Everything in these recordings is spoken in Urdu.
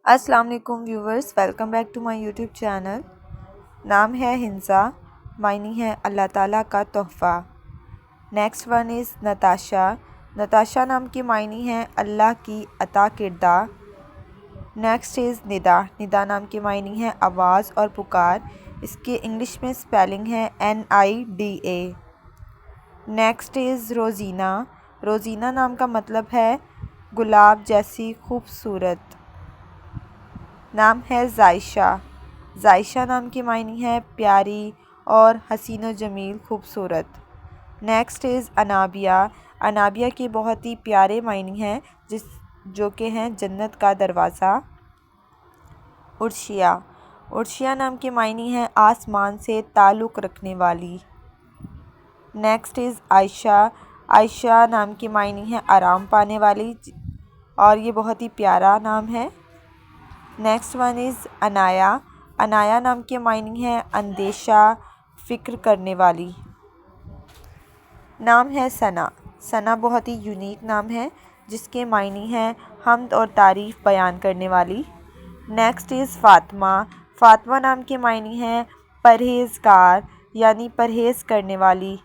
السلام علیکم viewers, welcome back to my YouTube channel. نام ہے ہنزا، معنی ہے اللہ تعالیٰ کا تحفہ۔ Next one is Natasha. Natasha نام کی معنی ہے اللہ کی عطا کردہ۔ نیکسٹ از ندا۔ ندا نام کی معنی ہے آواز اور پکار، اس کے انگلش میں سپیلنگ ہے NIDA۔ Next is Rozina. Rozina نام کا مطلب ہے گلاب جیسی خوبصورت۔ نام ہے زائشہ۔ زائشہ نام کی معنی ہے پیاری اور حسین و جمیل خوبصورت۔ Next is Anabia. انابیہ کے بہت ہی پیارے معنی ہیں جو کہ ہیں جنت کا دروازہ۔ عرشیہ۔ عرشیہ نام کی معنی ہے آسمان سے تعلق رکھنے والی۔ نیکسٹ از عائشہ۔ عائشہ نام کی معنی ہے آرام پانے والی، اور یہ بہت ہی پیارا نام ہے۔ نیکسٹ ون از عنایا۔ عنایا نام کے معنی ہے اندیشہ، فکر کرنے والی۔ نام ہے ثنا۔ ثنا بہت ہی یونیک نام ہے جس کے معنی ہے حمد اور تعریف بیان کرنے والی۔ Next is Fatima. فاطمہ نام کے معنی ہے پرہیزگار، یعنی پرہیز کرنے والی۔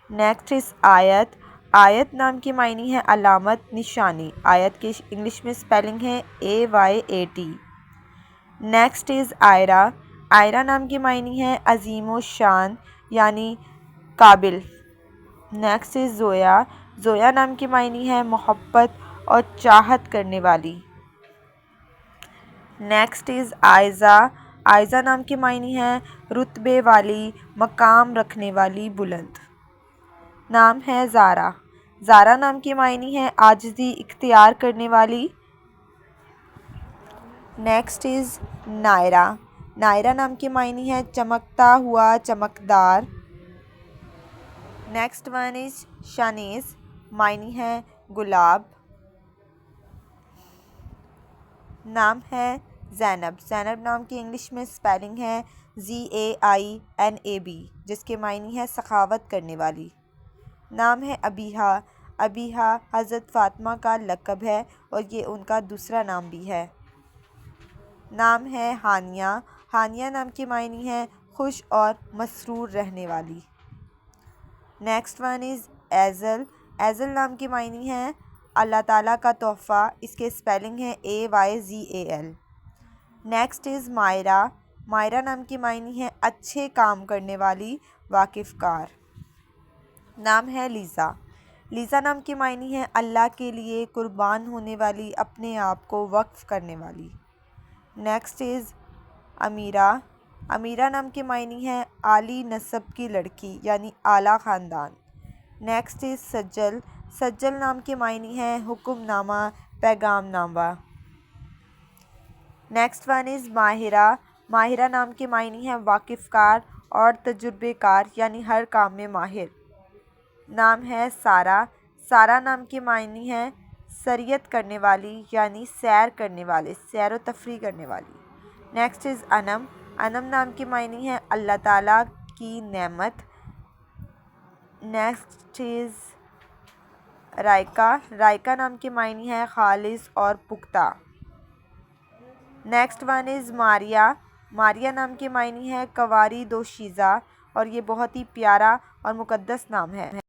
نیکسٹ از آیت۔ آیت نام کی معنی ہے علامت، نشانی۔ آیت کے انگلش میں سپیلنگ ہے AYAT۔ Next is آئرہ۔ آئرہ نام کی معنی ہے عظیم و شان، یعنی قابل۔ Next is Zoya. زویا نام کی معنی ہے محبت اور چاہت کرنے والی۔ Next is Ayeza. عائزہ نام کی معنی ہے رتبے والی، مقام رکھنے والی، بلند۔ نام ہے زارا۔ زارا نام کی معنی ہے عاجزی اختیار کرنے والی۔ Next is نائرہ۔ نائرہ نام کی معنی ہے چمکتا ہوا، چمکدار۔ نیکسٹ ون از شانیز۔ معنی ہے گلاب۔ نام ہے زینب۔ زینب نام کی انگلش میں سپیلنگ ہے ZAINAB، جس کے معنی ہے سخاوت کرنے والی۔ نام ہے ابیہا۔ ابیہا حضرت فاطمہ کا لقب ہے اور یہ ان کا دوسرا نام بھی ہے۔ نام ہے ہانیہ۔ ہانیہ نام کی معنی ہے خوش اور مسرور رہنے والی۔ نیکسٹ ون از ایزل۔ ایزل نام کی معنی ہے اللہ تعالیٰ کا تحفہ، اس کے سپیلنگ ہے AYZAL۔ Next is Maira. Maira نام کی معنی ہے اچھے کام کرنے والی، واقف کار۔ نام ہے لیزا۔ لیزا نام کی معنی ہے اللہ کے لیے قربان ہونے والی، اپنے آپ کو وقف کرنے والی۔ Next is امیرہ۔ امیرہ نام کی معنی ہے عالی نسب کی لڑکی، یعنی اعلیٰ خاندان۔ نیکسٹ از سجل۔ سجل نام کے معنی ہے حکم نامہ، پیغام نامہ۔ نیکسٹ ون از ماہرہ۔ ماہرہ نام کے معنی ہے واقف کار اور تجربے کار، یعنی ہر کام میں ماہر۔ نام ہے سارہ۔ سارہ نام کے معنی ہے سیرت کرنے والی، یعنی سیر کرنے والے، سیر و تفریح کرنے والی۔ نیکسٹ از انم۔ انم نام کی معنی ہے اللہ تعالیٰ کی نعمت۔ Next is رائکہ۔ رائکہ نام کی معنی ہے خالص اور پختہ۔ نیکسٹ ون از ماریہ۔ ماریہ نام کی معنی ہے کنواری دوشیزہ، اور یہ بہت ہی پیارا اور مقدس نام ہے۔